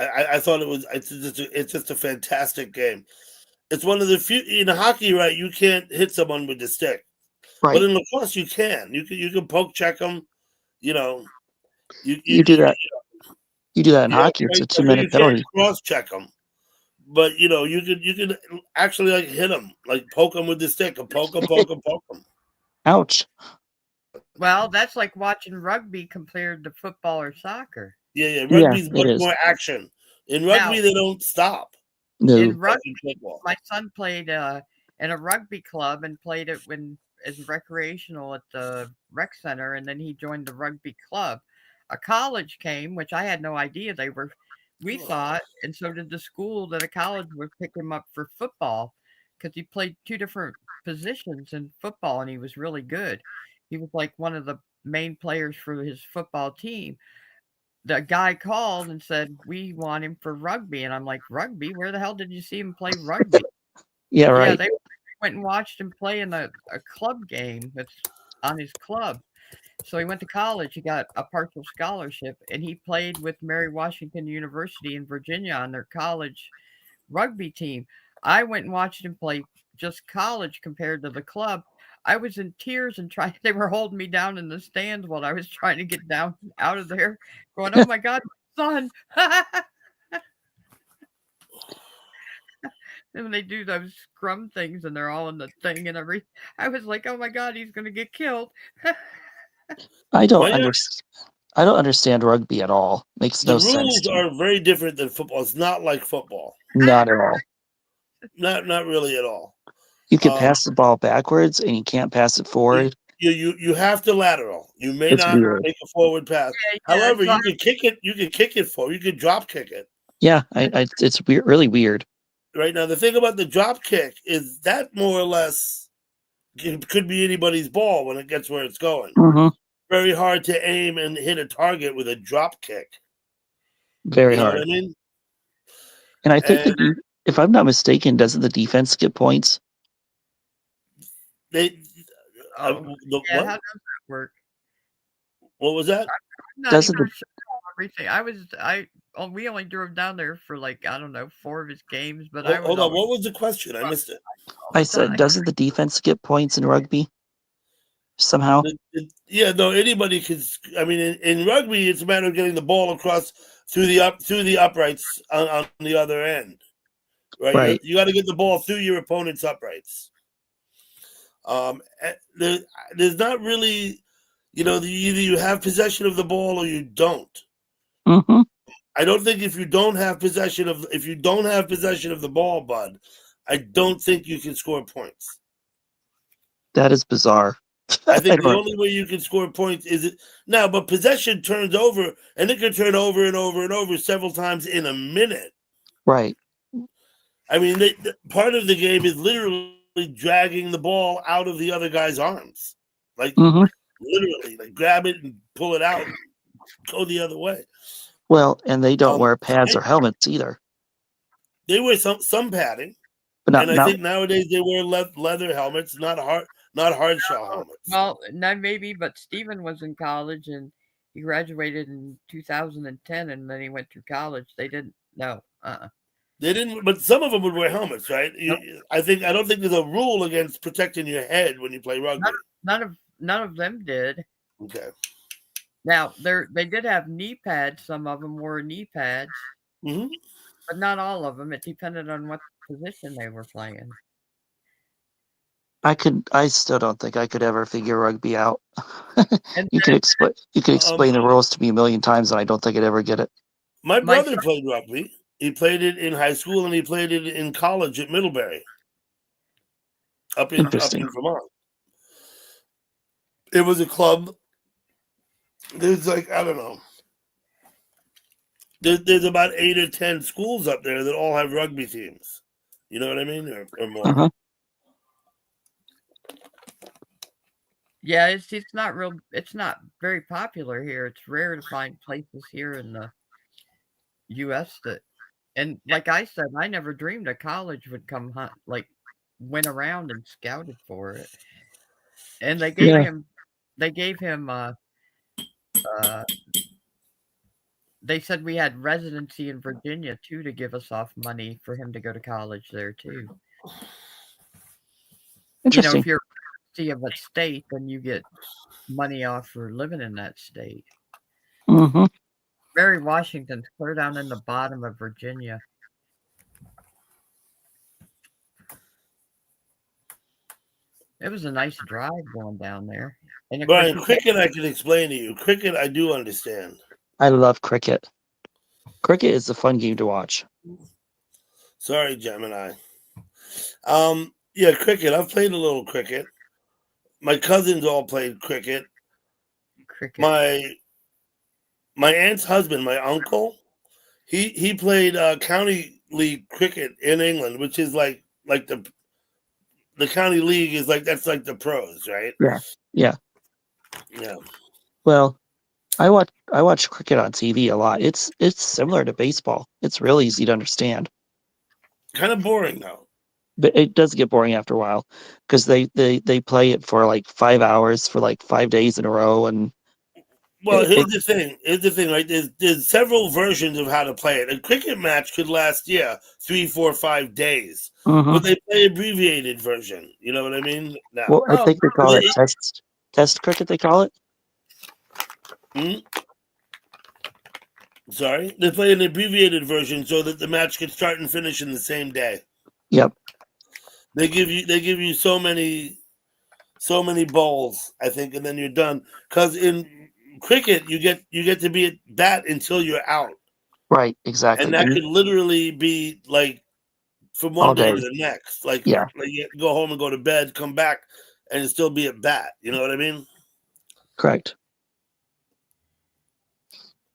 I thought it was. It's just a fantastic game. It's one of the few in hockey, right? You can't hit someone with the stick, but
Right.
in lacrosse you can. You can poke check them. You know,
You do that. You do that in
you have
hockey. It's
right
a
there, you
2 minute
can't
penalty.
cross check them. But you can actually like hit them, like poke them with the stick, and poke them, poke them, poke them.
Ouch.
Well, that's like watching rugby compared to football or soccer.
Yeah.
Yeah,
Rugby's
it
much
is.
more action. In
Now,
rugby, they don't stop
No.
in
like
rugby,
in football.
my son played in a rugby club and played it when as recreational at the rec center, and then he joined the rugby club. A college came, which I had no idea they were. We thought, and so did the school, that a college would pick him up for football because he played two different positions in football, and he was really good. He was like one of the main players for his football team. The guy called and said, "We want him for rugby." And I'm like, "Rugby? Where the hell did you see him play rugby?"
Yeah,
Yeah,
right.
they went and watched him play in a club game that's on his club. So he went to college. He got a partial scholarship, and he played with Mary Washington University in Virginia on their college rugby team. I went and watched him play just college compared to the club. I was in tears and trying. They were holding me down in the stands while I was trying to get down out of there, going, "Oh my God, my son!" And when they do those scrum things and they're all in the thing and everything, I was like, "Oh my God, he's gonna get killed."
I
My
don't understand. I don't understand rugby at all. Makes
The
no sense
rules
to me.
are very different than football. It's not like football.
Not at all.
Not really at all.
You can
Um,
pass the ball backwards and you can't pass it
you,
forward.
you have to lateral. You may
It's
not
weird.
make a forward pass.
Yeah,
However, you could kick it. You could kick it forward. You could drop kick it.
Yeah, it's weird, really weird.
Right now, the thing about the drop kick is that more or less could be anybody's ball when it gets where it's going.
Hmm.
Very hard to aim and hit a target with a drop kick.
Very
You know what
hard.
I mean?
And I think
And
if I'm not mistaken, doesn't the defense get points?
they,
oh, yeah. How
what?
does that work?
What was that?
I'm not
Doesn't
even
the
sure on everything. We only drove down there for like I don't know 4 of his games, but I was
Hold on.
always
What was the question? I missed it.
all
I
the
said
time.
doesn't the defense get points in rugby somehow?
Yeah, no. Anybody can. I mean, in rugby, it's a matter of getting the ball across through the uprights on the other end. Right.
Right.
You got to get the ball through your opponent's uprights. There's not really, either you have possession of the ball or you don't.
Hmm.
I don't think if you don't have possession of the ball, bud, I don't think you can score points.
That is bizarre.
I
I
think the
don't.
only way you can score points is it now, but possession turns over, and it can turn over and over and over several times in a minute.
Right.
I mean, part of the game is literally dragging the ball out of the other guy's arms, like
Hmm.
literally, like grab it and pull it out, and go the other way.
Well, and they don't wear pads
They,
or helmets either.
they wear some padding,
But
and I
not
think nowadays they wear leather helmets, not hard shell helmets.
Well, not maybe, but Steven was in college and he graduated in 2010, and then he went through college. They didn't. No.
They didn't, but some of them would wear helmets, right?
Nope.
I don't think there's a rule against protecting your head when you play rugby.
None of them did.
Okay.
Now they did have knee pads. Some of them wore knee pads,
Hmm.
but not all of them. It depended on what position they were playing.
I still don't think I could ever figure rugby out.
And
You could
Um,
explain the rules to me a million times, and I don't think I'd ever get it.
my
my
brother played rugby. He played it in high school and he played it in college at Middlebury, up in
Interesting.
Vermont. It was a club. There's like, I don't know. There's about 8 or 10 schools up there that all have rugby teams. You know what I mean, or more.
Uh-huh.
Yeah, it's not real. It's not very popular here. It's rare to find places here in the U.S. that, and like I said, I never dreamed a college would come hunt like went around and scouted for it. And
Yeah.
they gave him uh they said we had residency in Virginia too to give us off money for him to go to college there too. You know,
Interesting.
if you're residency of a state, then you get money off for living in that state.
Mm-hmm.
Mary Washington's clear down in the bottom of Virginia. It was a nice drive going down there. And of course
Brian,
he paid,
cricket I can explain to you. Cricket I do understand.
I love cricket. Cricket is a fun game to watch.
Sorry, Gemini. Yeah, cricket. I've played a little cricket. My cousins all played cricket.
cricket.
My aunt's husband, my uncle, he played county league cricket in England, which is like the county league is like that's like the pros, right?
Yeah. Yeah.
Yeah.
Well, I watch cricket on TV a lot. It's similar to baseball. It's real easy to understand.
Kind of boring though.
But it does get boring after a while because they play it for like 5 hours for like 5 days in a row, and
Well,
it
here's the thing. Here's the thing, right? There's several versions of how to play it. A cricket match could last, 3, 4, 5 days,
Mhm.
but they play abbreviated version. You know what I mean? Now,
Well, I
Oh,
think they call it
It-
test cricket. They call it.
hmm? Sorry, they play an abbreviated version so that the match can start and finish in the same day.
Yep.
They give you so many balls, I think, and then you're done. Because in cricket, you get to be at bat until you're out,
Right.
and
Exactly.
that could literally be like from
All
one day
day.
to the next. Like
Yeah.
you go home and go to bed, come back, and still be at bat. You know what I mean?
Correct.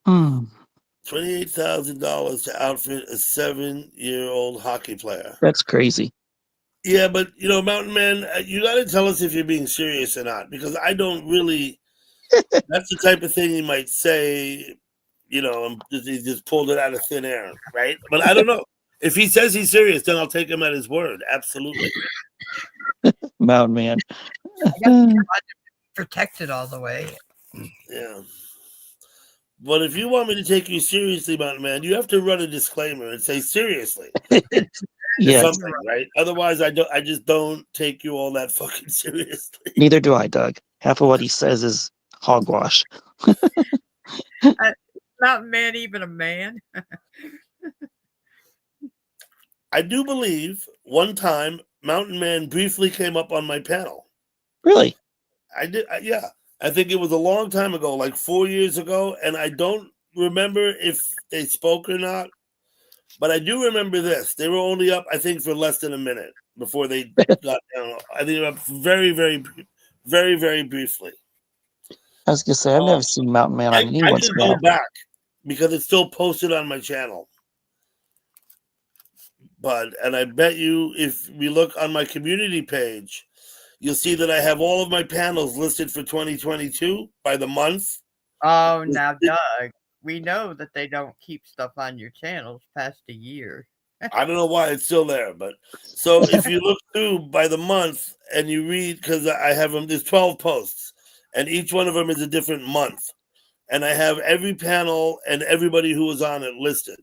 Mm,
$28,000 to outfit a 7-year-old hockey player.
that's crazy.
Yeah, but Mountain Man, you got to tell us if you're being serious or not, because I don't really. That's the type of thing you might say, and he just pulled it out of thin air, right? But I don't know. If he says he's serious, then I'll take him at his word. Absolutely.
Mountain Man.
protected all the way.
Yeah. But if you want me to take you seriously, Mountain Man, you have to run a disclaimer and say seriously.
Yes.
Something, right? Otherwise, I just don't take you all that fucking seriously.
Neither do I, Doug. Half of what he says is hogwash.
Not man, even a man.
I do believe one time Mountain Man briefly came up on my panel.
Really?
I did, yeah. I think it was a long time ago, like 4 years ago, and I don't remember if they spoke or not. But I do remember this. They were only up, I think, for less than a minute before they got down. I think they were up very, very, very, very briefly.
I was gonna say I've never seen Mountain Man on
I
anyone's
can go
panel.
back because it's still posted on my channel. And I bet you if we look on my community page, you'll see that I have all of my panels listed for 2022 by the month.
Oh, now, Doug, we know that they don't keep stuff on your channels past a year.
I don't know why it's still there, but so if you look through by the month and you read, because I have them, there's 12 posts, and each one of them is a different month, and I have every panel and everybody who was on it listed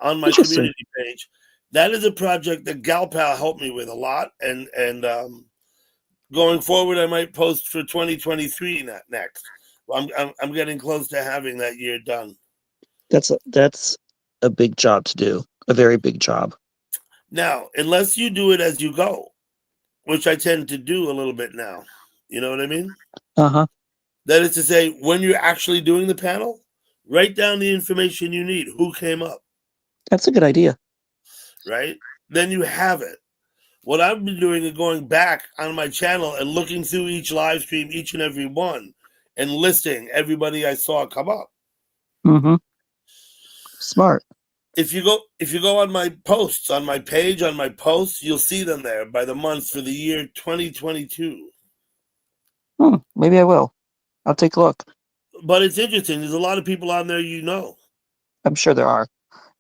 on my
Interesting.
community page. That is a project that Galpal helped me with a lot, and going forward, I might post for 2023 next. I'm getting close to having that year done.
That's a big job to do. A very big job.
Now, unless you do it as you go, which I tend to do a little bit now. You know what I mean?
Uh-huh.
That is to say, when you're actually doing the panel, write down the information you need. Who came up,
That's a good idea.
right? Then you have it. What I've been doing is going back on my channel and looking through each live stream, each and every one, and listing everybody I saw come up.
Mm-hmm. Smart.
If you go on my posts, on my page, on my posts, you'll see them there by the month for the year 2022.
Maybe I will. I'll take a look.
But it's interesting. There's a lot of people on there you know.
I'm sure there are.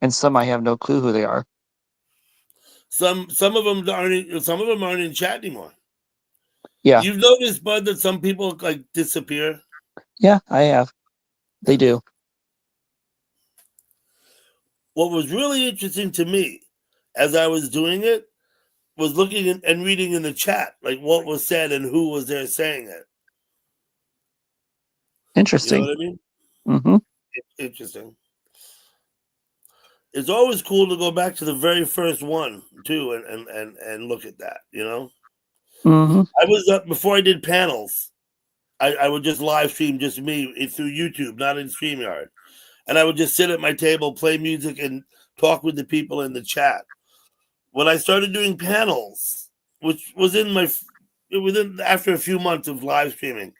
And some I have no clue who they are.
Some of them aren't in chat anymore.
Yeah.
You've noticed, Bud, that some people like disappear.
Yeah, I have. They do.
What was really interesting to me as I was doing it was looking and reading in the chat, like what was said and who was there saying it.
Interesting.
You know what I mean?
Mm-hmm.
Interesting. It's always cool to go back to the very first one too, and look at that. You know,
Mm-hmm.
I was up before I did panels. I would just live stream just me through YouTube, not in StreamYard, and I would just sit at my table, play music, and talk with the people in the chat. When I started doing panels, which was within after a few months of live streaming,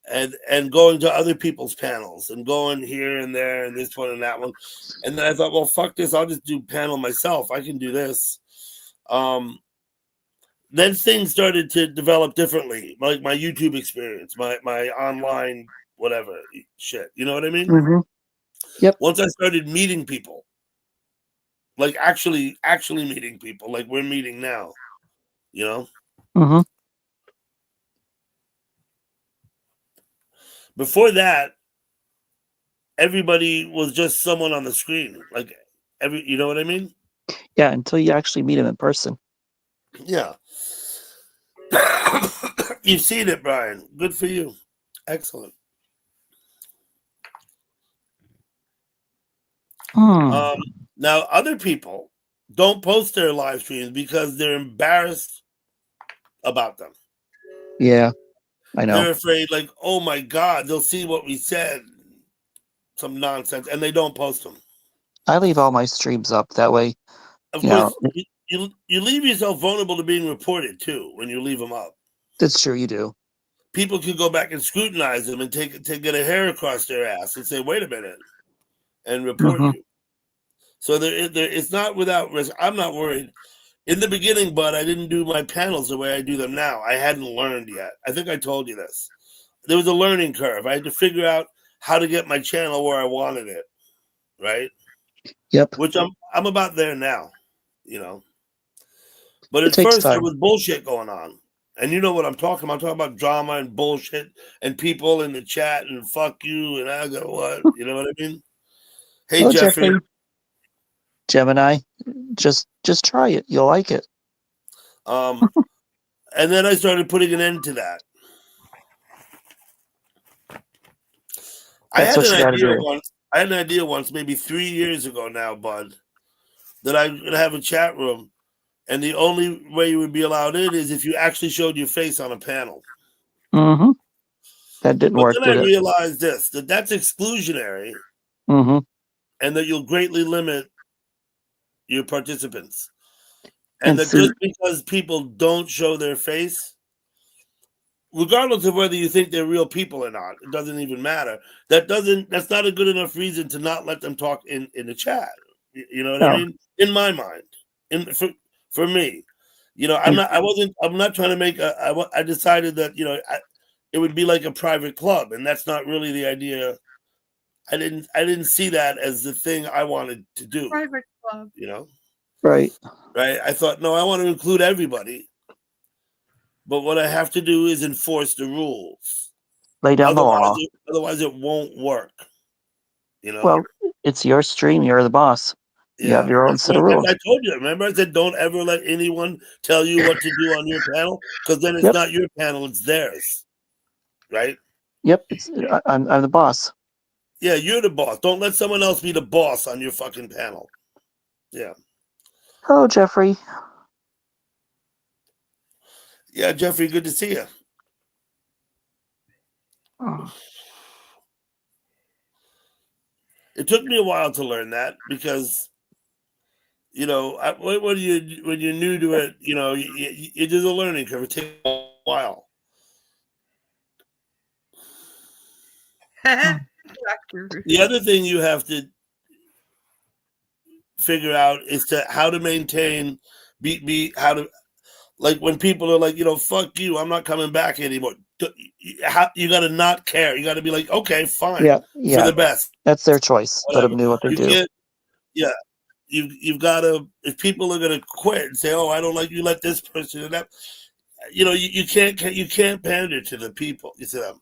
and going to other people's panels and going here and there and this one and that one. And then I thought, well, fuck this. I'll just do panel myself. I can do this. Then things started to develop differently, like my YouTube experience, my online whatever shit. You know what I mean?
Mm-hmm. Yep.
Once I started meeting people, like actually meeting people, like we're meeting now, you know?
Mm-hmm.
Before that, everybody was just someone on the screen. Like you know what I mean?
Yeah, until you actually meet them in person.
Yeah. You've seen it, Brian. Good for you. Excellent. Now, other people don't post their live streams because they're embarrassed about them.
Yeah, I know.
They're afraid, like, oh my God, they'll see what we said. Some nonsense. And they don't post them.
I leave all my streams up. That way,
Of
you
course,
know,
you leave yourself vulnerable to being reported, too, when you leave them up.
that's true, you do.
People can go back and scrutinize them and to get a hair across their ass and say, wait a minute, and report
Mm-hmm.
you. So it's not without risk. I'm not worried. In the beginning, Bud, I didn't do my panels the way I do them now. I hadn't learned yet. I think I told you this. There was a learning curve. I had to figure out how to get my channel where I wanted it, right?
Yep.
Which I'm about there now, you know. But
It
at
takes
first, there
time.
was bullshit going on. And you know what I'm talking about. I'm talking about drama and bullshit and people in the chat and fuck you and I go what? You know what I mean? Hey,
Hello,
Jeffrey.
Gemini, just try it. You'll like it.
And then I started putting an end to that. I had an idea once, maybe 3 years ago now, Bud, that I would have a chat room, and the only way you would be allowed in is if you actually showed your face on a panel.
Mm-hmm. That didn't work,
But then
did
I
it?
realized that's exclusionary,
Mm-hmm.
and that you'll greatly limit your participants. And
And
that
see,
just because people don't show their face, regardless of whether you think they're real people or not, it doesn't even matter. That's not a good enough reason to not let them talk in the chat. You know what I
no.
mean? In my mind, for me, you know, I'm not trying to make I decided that, you know, it would be like a private club, and that's not really the idea. I didn't see that as the thing I wanted to do.
Private club.
You know,
Right.
I thought, no, I want to include everybody. But what I have to do is enforce the rules.
Lay down the law.
Otherwise, it won't work. You know.
Well, it's your stream. You're the boss.
Yeah.
You have your own set of rules.
I told you. Remember, I said, don't ever let anyone tell you what to do on your panel, because then it's not your panel; it's theirs. Right.
Yep, I'm the boss.
Yeah, you're the boss. Don't let someone else be the boss on your fucking panel. Yeah.
Hello, Jeffrey.
Yeah, Jeffrey, good to see you.
Oh,
It took me a while to learn that because, when you're new to it, it is a learning curve. It takes a while.
oh,
Dr. Ruth.
The other thing you have to figure out is how to maintain, be how to, like, when people are like, fuck you, I'm not coming back anymore. You got to not care. You got to be like, okay, fine,
yeah,
for
yeah.
the best,
That's their choice. Let
whatever.
them do what they
You
do.
can't. Yeah, you've got to. If people are going to quit and say, oh, I don't like you, let this person and that. You can't pander to the people. You see them,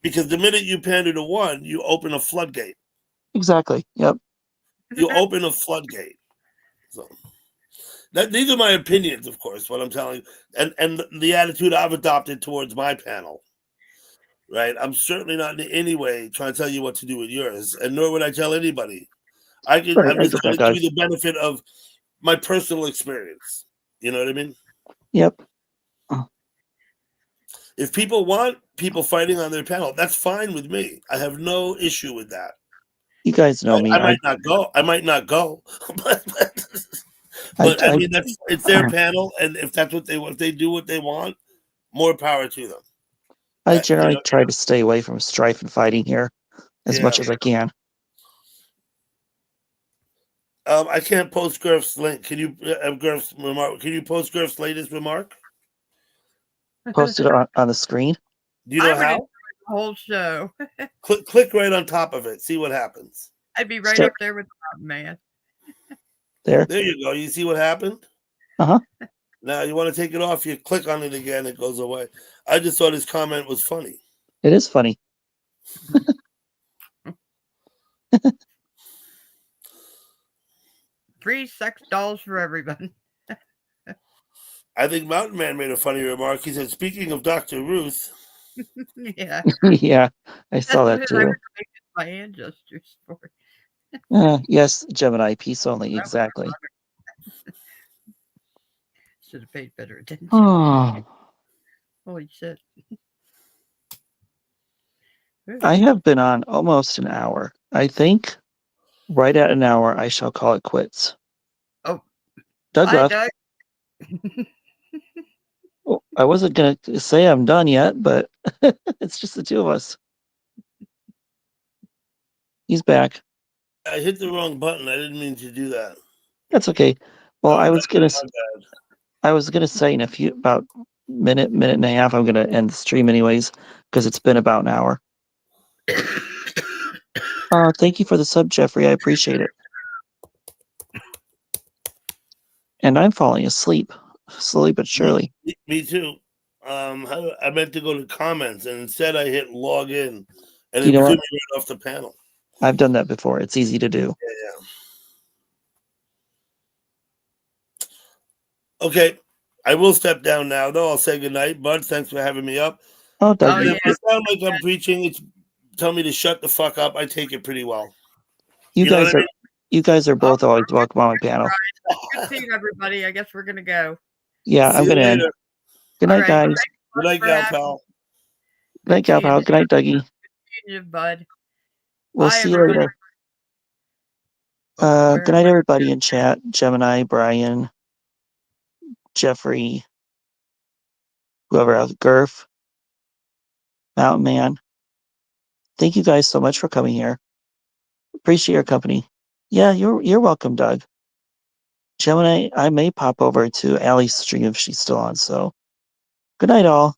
because the minute you pander to one, you open a floodgate.
Exactly. Yep.
You open a floodgate. So. These are my opinions, of course, what I'm telling you, and the attitude I've adopted towards my panel. Right, I'm certainly not in any way trying to tell you what to do with yours, and nor would I tell anybody. I'm
Right. I
just
get
trying
that,
to give you
guys.
the benefit of my personal experience. You know what I mean?
Yep. Oh,
If people want people fighting on their panel, that's fine with me. I have no issue with that.
you guys know me.
I might not go. I might not go, but,
I,
I
I,
mean it's their panel, and if that's what if they do what they want, more power to them.
I
You
generally
know,
try to stay away from strife and fighting here as
yeah.
much as I can.
I can't post Griff's link. Can you Griff's remark? Can you post Griff's latest remark?
Post it on the screen.
Do you
I
know
would enjoy
how?
the whole show.
Click right on top of it. See what happens.
I'd be right
Sure.
up there with the mountain man.
There.
There you go. You see what happened?
Uh-huh.
Now you want to take it off. You click on it again. It goes away. I just thought his comment was funny.
It is funny.
Free sex dolls for everyone.
I think Mountain Man made a funny remark. He said, "Speaking of Dr. Ruth."
Yeah.
Yeah, I
That's
saw
what
that
I
too.
was making my ancestors for.
Yes, Gemini, peace only. Exactly.
Should have paid better attention.
Oh,
Holy shit. Ooh.
I have been on almost an hour. I think right at an hour, I shall call it quits.
Oh,
Doug
bye,
left.
Doug.
Well, I wasn't going to say I'm done yet, but it's just the two of us. He's back.
I hit the wrong button. I didn't mean to do that.
That's okay. Well,
Oh,
I was gonna
my bad.
say in a few about minute and a half, I'm gonna end the stream anyways because it's been about an hour. Thank you for the sub, Jeffrey. I appreciate it. And I'm falling asleep slowly but surely.
Me too. I meant to go to comments, and instead I hit log in, and
You
it
know
threw
what?
me right off the panel.
I've done that before. It's easy to do.
Yeah. Okay, I will step down now, though. I'll say goodnight, Bud. Thanks for having me up.
Oh, Doug,
Oh,
And
yeah.
if I sound like I'm preaching, it's tell me to shut the fuck up. I take it pretty well.
you
You know
guys
what I
are
Oh,
both always welcome on my panel.
good
mean?
seeing everybody. I guess we're going to go.
Yeah,
See
I'm
you
gonna end.
later.
Good
All
night,
right.
guys.
Thanks
Good night,
for
gal
having me.
pal.
Good night, Gal
seeing
Pal.
you.
Good night, Dougie.
Good seeing you, bud.
We'll
Bye,
see you
everybody.
later.
Oh,
Good night, everybody in chat. Gemini, Brian, Jeffrey, whoever else, Gurf, Mountain Man. Thank you guys so much for coming here. Appreciate your company. Yeah, you're welcome, Doug. Gemini, I may pop over to Allie's stream if she's still on. So, good night, all.